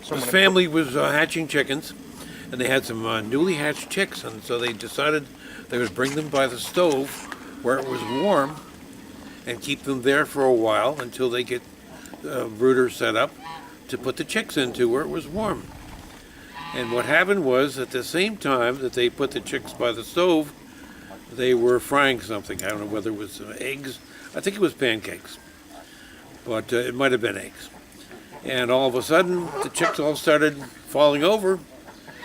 This family was hatching chickens, and they had some newly hatched chicks, and so they decided they would bring them by the stove where it was warm and keep them there for a while until they get a brooder set up to put the chicks into where it was warm. And what happened was, at the same time that they put the chicks by the stove, they were frying something. I don't know whether it was eggs. I think it was pancakes, but it might have been eggs. And all of a sudden, the chicks all started falling over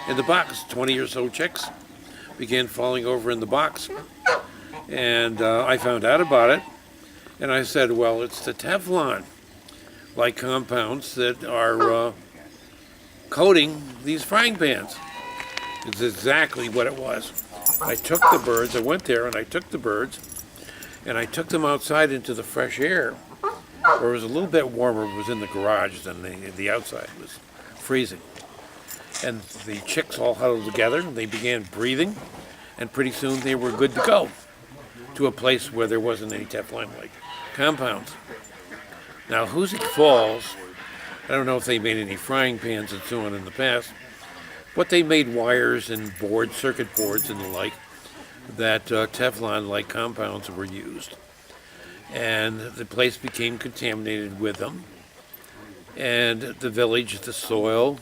in the box. 20 or so chicks began falling over in the box. And I found out about it, and I said, well, it's the Teflon-like compounds that are coating these frying pans. It's exactly what it was. I took the birds, I went there and I took the birds, and I took them outside into the fresh air, where it was a little bit warmer. It was in the garage than the outside. It was freezing. And the chicks all huddled together, and they began breathing, and pretty soon they were good to go to a place where there wasn't any Teflon-like compounds. Now, Hoosick Falls, I don't know if they made any frying pans and so on in the past, but they made wires and boards, circuit boards and the like, that Teflon-like compounds were used. And the place became contaminated with them. And the village, the soil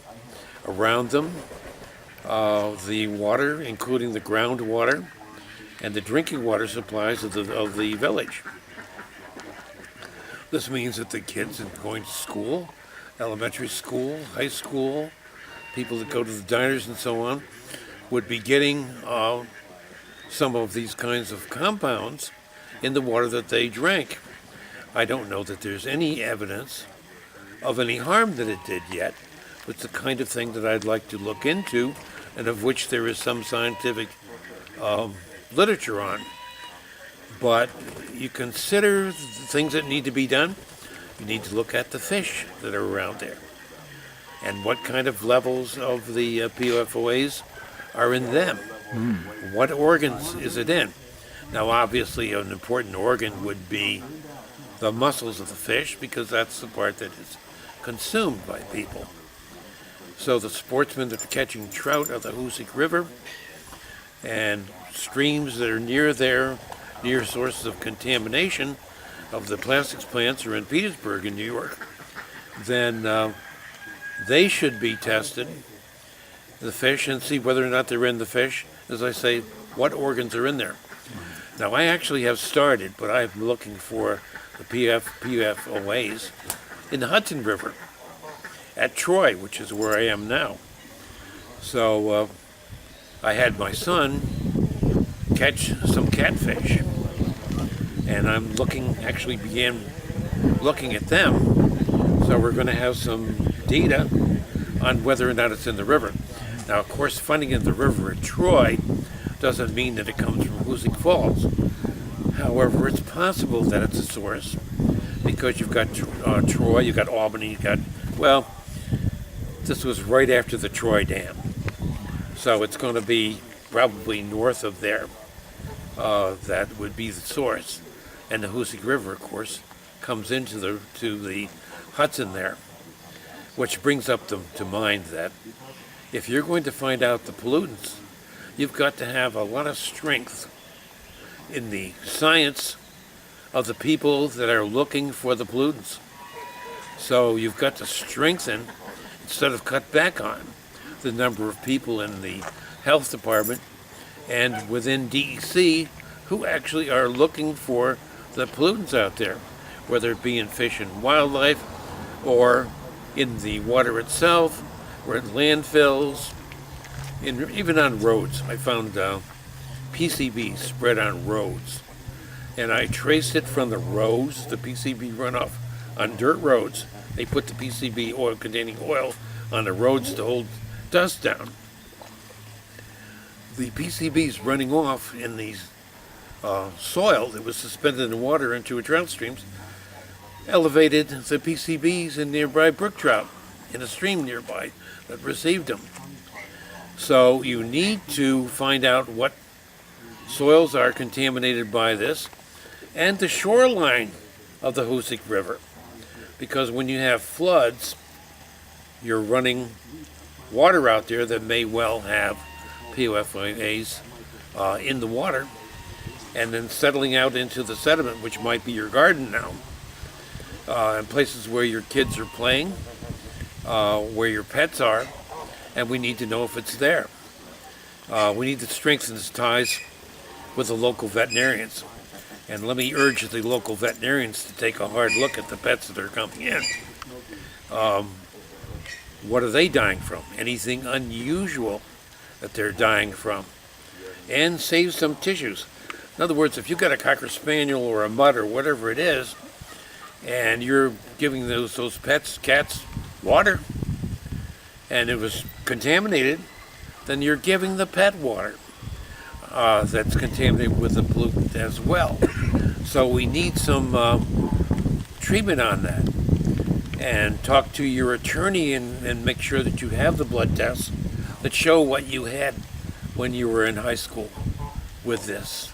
around them, the water, including the groundwater, and the drinking water supplies of the village. This means that the kids going to school, elementary school, high school, people that go to the diners and so on, would be getting some of these kinds of compounds in the water that they drank. I don't know that there's any evidence of any harm that it did yet, but it's the kind of thing that I'd like to look into, and of which there is some scientific literature on. But you consider the things that need to be done. You need to look at the fish that are around there and what kind of levels of the PFOAs are in them. What organs is it in? Now, obviously, an important organ would be the muscles of the fish, because that's the part that is consumed by people. So the sportsmen that are catching trout of the Hoosick River and streams that are near there, near sources of contamination of the plastics plants, are in Petersburg in New York, then they should be tested, the fish, and see whether or not they're in the fish. As I say, what organs are in there. Now, I actually have started, but I'm looking for the PFOAs in the Hudson River at Troy, which is where I am now. So I had my son catch some catfish, and I'm began looking at them. So we're going to have some data on whether or not it's in the river. Now, of course, finding it in the river at Troy doesn't mean that it comes from Hoosick Falls. However, it's possible that it's a source, because you've got Troy, you've got Albany, this was right after the Troy Dam. So it's going to be probably north of there. That would be the source. And the Hoosick River, of course, comes into the Hudson there, which brings up to mind that if you're going to find out the pollutants, you've got to have a lot of strength in the science of the people that are looking for the pollutants. So you've got to strengthen, instead of cut back on, the number of people in the health department and within DEC who actually are looking for the pollutants out there, whether it be in fish and wildlife, or in the water itself, or in landfills, even on roads. I found PCBs spread on roads, and I traced it from the roads, the PCB runoff on dirt roads. They put the PCB containing oil on the roads to hold dust down. The PCBs running off in the soil that was suspended in water into a trout streams elevated the PCBs in nearby brook trout in a stream nearby that received them. So you need to find out what soils are contaminated by this, and the shoreline of the Hoosick River. Because when you have floods, you're running water out there that may well have PFOAs in the water, and then settling out into the sediment, which might be your garden now, and places where your kids are playing, where your pets are, and we need to know if it's there. We need to strengthen the ties with the local veterinarians. And let me urge the local veterinarians to take a hard look at the pets that are coming in. What are they dying from? Anything unusual that they're dying from? And save some tissues. In other words, if you've got a Cocker Spaniel or a mutt or whatever it is, and you're giving those cats, water, and it was contaminated, then you're giving the pet water that's contaminated with the pollutant as well. So we need some treatment on that. And talk to your attorney and make sure that you have the blood tests that show what you had when you were in high school with this,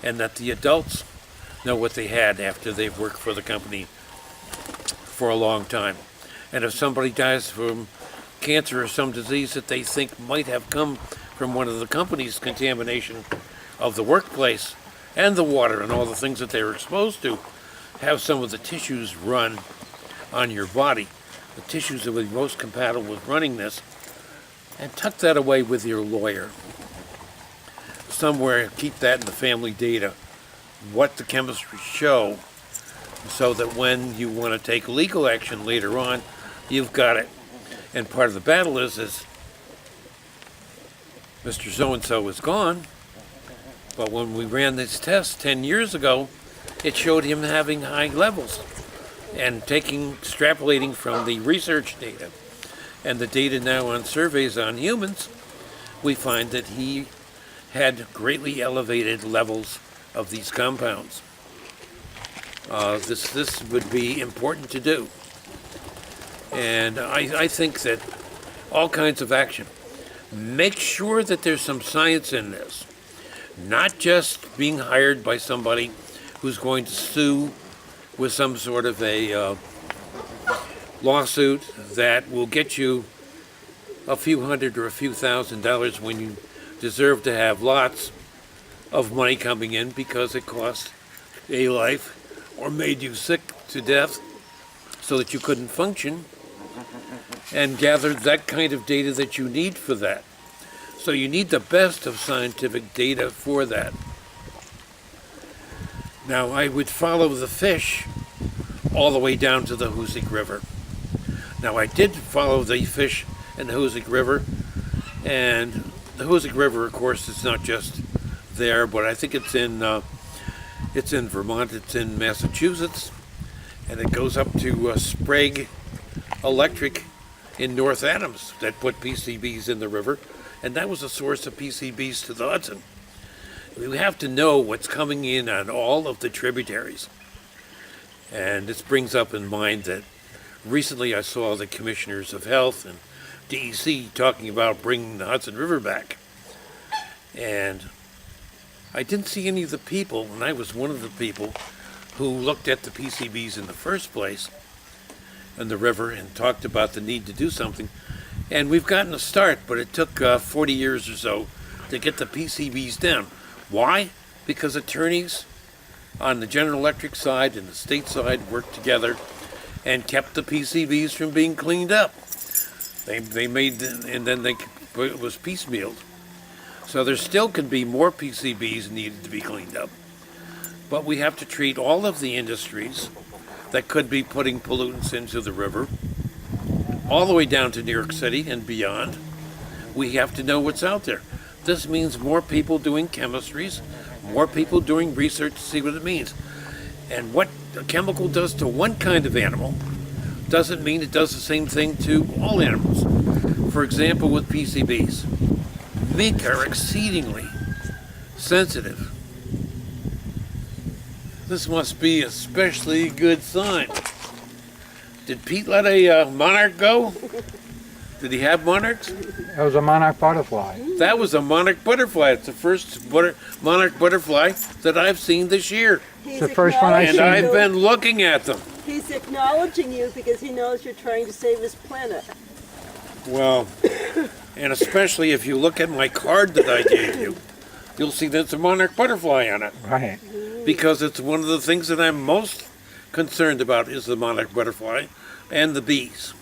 and that the adults know what they had after they've worked for the company for a long time. And if somebody dies from cancer or some disease that they think might have come from one of the company's contamination of the workplace and the water and all the things that they were exposed to, have some of the tissues run on your body, the tissues that would be most compatible with running this, and tuck that away with your lawyer. Somewhere, keep that in the family data, what the chemistry show, so that when you want to take legal action later on, you've got it. And part of the battle is Mr. So-and-so is gone, but when we ran this test 10 years ago, it showed him having high levels. And extrapolating from the research data and the data now on surveys on humans, we find that he had greatly elevated levels of these compounds. This would be important to do. And I think that all kinds of action. Make sure that there's some science in this, not just being hired by somebody who's going to sue with some sort of a lawsuit that will get you a few $100 or a few $1,000s when you deserve to have lots of money coming in because it cost a life or made you sick to death so that you couldn't function, and gathered that kind of data that you need for that. So you need the best of scientific data for that. Now, I would follow the fish all the way down to the Hoosick River. Now, I did follow the fish in the Hoosick River, and the Hoosick River, of course, is not just there, but I think it's in Vermont, it's in Massachusetts, and it goes up to Sprague Electric in North Adams that put PCBs in the river, and that was a source of PCBs to the Hudson. We have to know what's coming in on all of the tributaries. And this brings up in mind that recently I saw the commissioners of health and DEC talking about bringing the Hudson River back. And I didn't see any of the people, and I was one of the people who looked at the PCBs in the first place in the river and talked about the need to do something. And we've gotten a start, but it took 40 years or so to get the PCBs down. Why? Because attorneys on the General Electric side and the state side worked together and kept the PCBs from being cleaned up. They made, and then it was piecemealed. So there still could be more PCBs needed to be cleaned up. But we have to treat all of the industries that could be putting pollutants into the river, all the way down to New York City and beyond. We have to know what's out there. This means more people doing chemistries, more people doing research to see what it means. And what a chemical does to one kind of animal doesn't mean it does the same thing to all animals. For example, with PCBs, mink are exceedingly sensitive. This must be a especially good sign. Did Pete let a monarch go? Did he have monarchs? That was a monarch butterfly. That was a monarch butterfly. It's the first monarch butterfly that I've seen this year. It's the first one I've And seen. I've been looking at them. He's acknowledging you because he knows you're trying to save his planet. Well, and especially if you look at my card that I gave you, you'll see there's a monarch butterfly on it. Right. Because it's one of the things that I'm most concerned about is the monarch butterfly and the bees.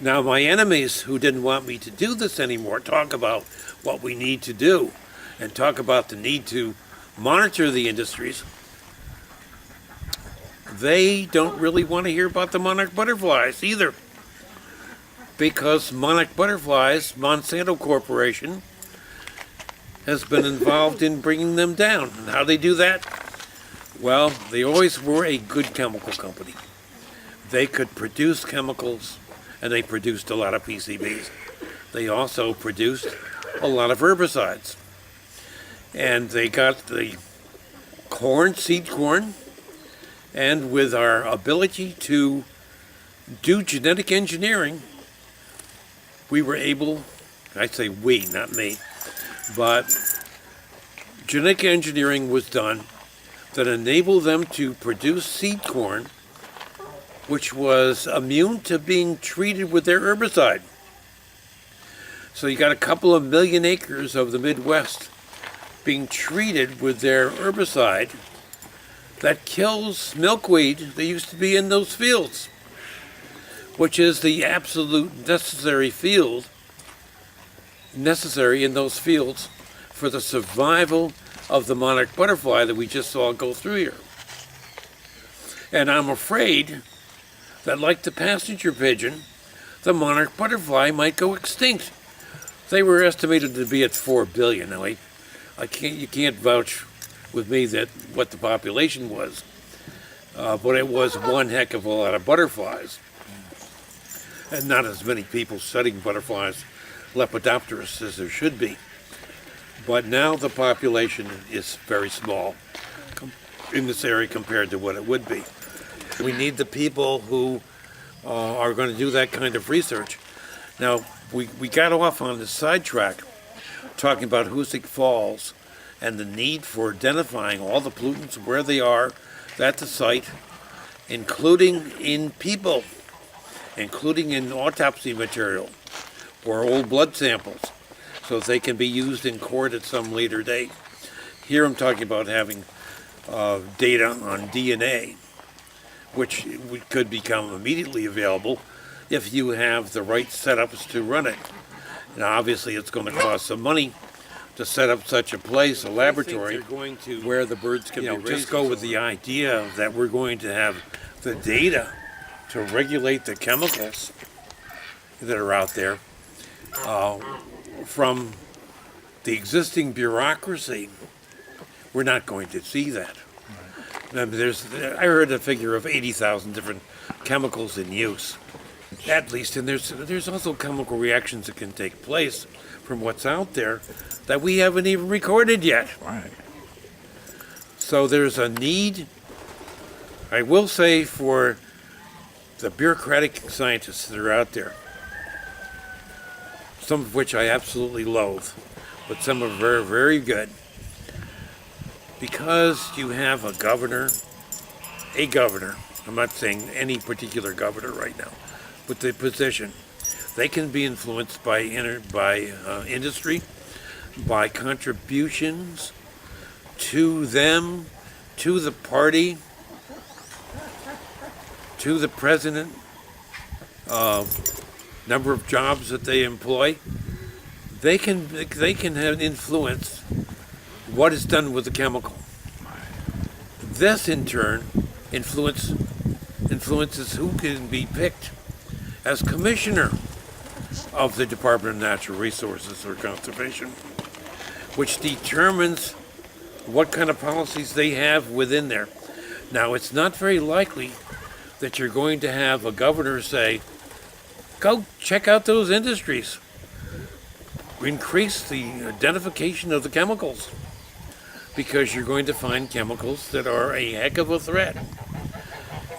Now, my enemies who didn't want me to do this anymore talk about what we need to do and talk about the need to monitor the industries. They don't really want to hear about the monarch butterflies either. Because monarch butterflies, Monsanto Corporation, has been involved in bringing them down. And how they do that? Well, they always were a good chemical company. They could produce chemicals, and they produced a lot of PCBs. They also produced a lot of herbicides. And they got the corn, seed corn, and with our ability to do genetic engineering, we were able, I say we, not me, but genetic engineering was done that enabled them to produce seed corn which was immune to being treated with their herbicide. So you got a couple of million acres of the Midwest being treated with their herbicide that kills milkweed that used to be in those fields, which is the absolute necessary in those fields for the survival of the monarch butterfly that we just saw go through here. And I'm afraid that, like the passenger pigeon, the monarch butterfly might go extinct. They were estimated to be at 4 billion. Now, you can't vouch with me that what the population was, but it was one heck of a lot of butterflies. And not as many people studying butterflies, Lepidopterus, as there should be. But now the population is very small in this area compared to what it would be. We need the people who are going to do that kind of research. Now, we got off on the sidetrack talking about Hoosick Falls and the need for identifying all the pollutants, where they are at the site, including in people, including in autopsy material or old blood samples, so that they can be used in court at some later date. Here I'm talking about having data on DNA, which could become immediately available if you have the right setups to run it. Now, obviously, it's going to cost some money to set up such a place, a laboratory, where the birds can be raised. Just go with the idea that we're going to have the data to regulate the chemicals that are out there from the existing bureaucracy. We're not going to see that. I mean, I heard a figure of 80,000 different chemicals in use, at least, and there's also chemical reactions that can take place from what's out there that we haven't even recorded yet. Right. So there's a need, I will say, for the bureaucratic scientists that are out there, some of which I absolutely loathe, but some are very, very good. Because you have a governor, I'm not saying any particular governor right now, but the position, they can be influenced by industry, by contributions to them, to the party, to the president, number of jobs that they employ. They can have influence what is done with the chemical. This, in turn, influences who can be picked as commissioner of the Department of Natural Resources or Conservation, which determines what kind of policies they have within there. Now, it's not very likely that you're going to have a governor say, go check out those industries. Increase the identification of the chemicals, because you're going to find chemicals that are a heck of a threat.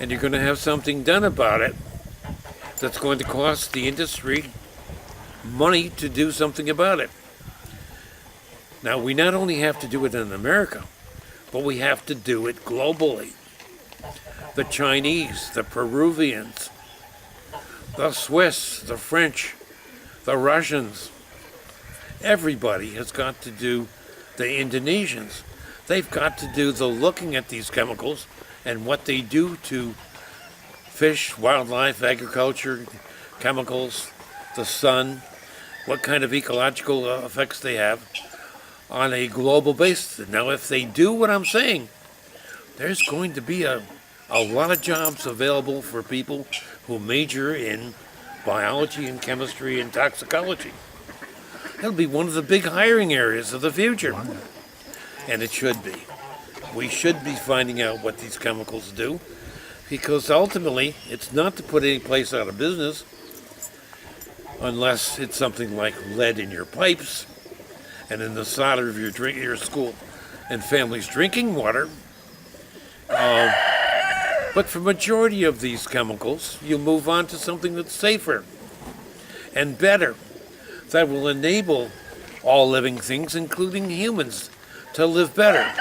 And you're going to have something done about it that's going to cost the industry money to do something about it. Now, we not only have to do it in America, but we have to do it globally. The Chinese, the Peruvians, the Swiss, the French, the Russians. Everybody has got to do, the Indonesians, they've got to do the looking at these chemicals and what they do to fish, wildlife, agriculture, chemicals, the sun, what kind of ecological effects they have on a global basis. Now, if they do what I'm saying, there's going to be a lot of jobs available for people who major in biology and chemistry and toxicology. It'll be one of the big hiring areas of the future. And it should be. We should be finding out what these chemicals do, because ultimately it's not to put any place out of business unless it's something like lead in your pipes and in the solder of your school and family's drinking water. But for majority of these chemicals, you move on to something that's safer and better, that will enable all living things, including humans, to live better.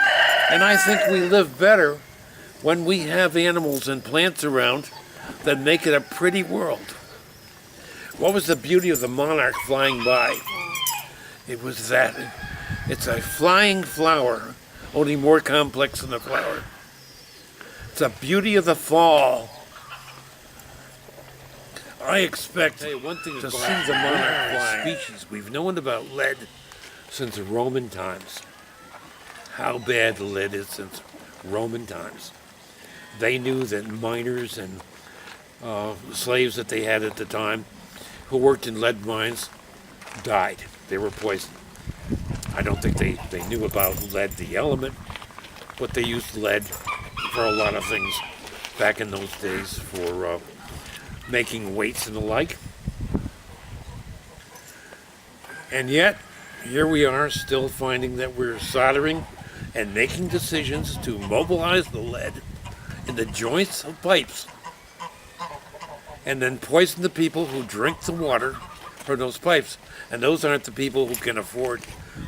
And I think we live better when we have animals and plants around that make it a pretty world. What was the beauty of the monarch flying by? It was that it's a flying flower, only more complex than a flower. It's the beauty of the fall. I expect one thing to see the monarch flying. Species. We've known about lead since Roman times. How bad lead is since Roman times. They knew that miners and slaves that they had at the time who worked in lead mines died. They were poisoned. I don't think they knew about lead, the element, but they used lead for a lot of things back in those days for making weights and the like. And yet, here we are still finding that we're soldering and making decisions to mobilize the lead in the joints of pipes and then poison the people who drink the water from those pipes. And those aren't the people who can afford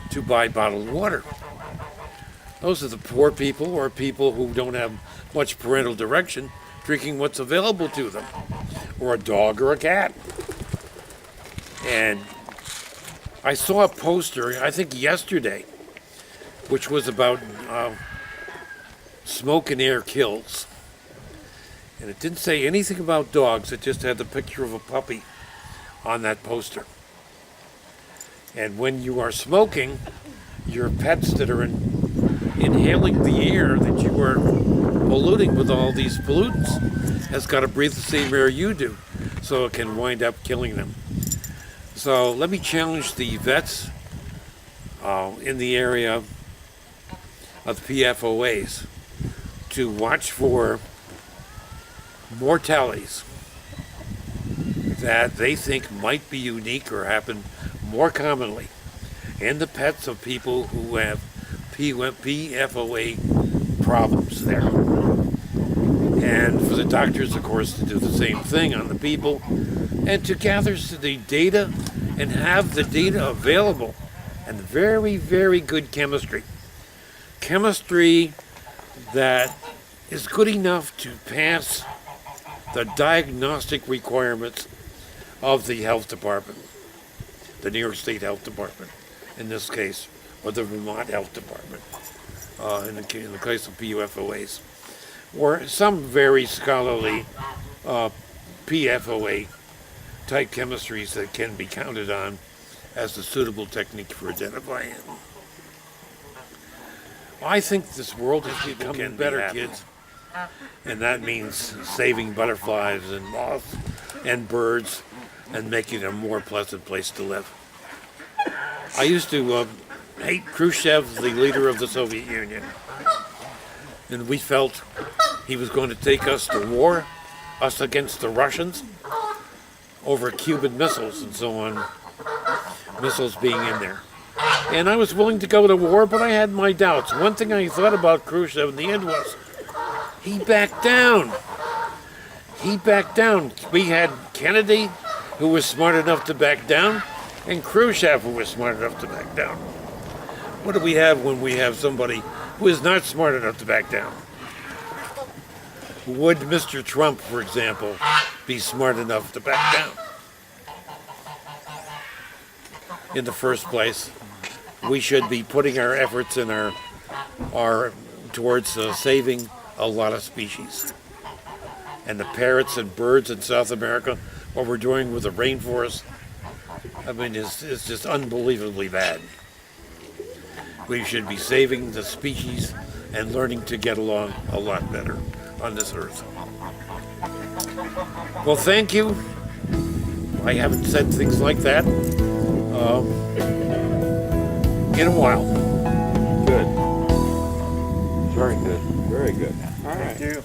to buy bottled water. Those are the poor people or people who don't have much parental direction, drinking what's available to them, or a dog or a cat. And I saw a poster, I think yesterday, which was about smoke and air kills. And it didn't say anything about dogs, it just had the picture of a puppy on that poster. And when you are smoking, your pets that are inhaling the air that you are polluting with all these pollutants has got to breathe the same air you do, so it can wind up killing them. So let me challenge the vets in the area of PFOAs to watch for mortalities that they think might be unique or happen more commonly in the pets of people who have PFOA problems there. And for the doctors, of course, to do the same thing on the people and to gather the data and have the data available, and very, very good chemistry. Chemistry that is good enough to pass the diagnostic requirements of the health department, the New York State Health Department in this case, or the Vermont Health Department in the case of PFOAs, or some very scholarly PFOA type chemistries that can be counted on as a suitable technique for identifying it. I think this world is becoming better, kids. And that means saving butterflies and moths and birds and making it a more pleasant place to live. I used to hate Khrushchev, the leader of the Soviet Union. And we felt he was going to take us to war, us against the Russians, over Cuban missiles and so on, missiles being in there. And I was willing to go to war, but I had my doubts. One thing I thought about Khrushchev in the end was, he backed down. He backed down. We had Kennedy, who was smart enough to back down, and Khrushchev, who was smart enough to back down. What do we have when we have somebody who is not smart enough to back down? Would Mr. Trump, for example, be smart enough to back down? in the first place. We should be putting our efforts in our towards saving a lot of species. And the parrots and birds in South America, what we're doing with the rainforest, I mean, it's just unbelievably bad. We should be saving the species and learning to get along a lot better on this earth. Well, thank you. I haven't said things like that in a while. Good. Very good. Very good. All right. Thank you.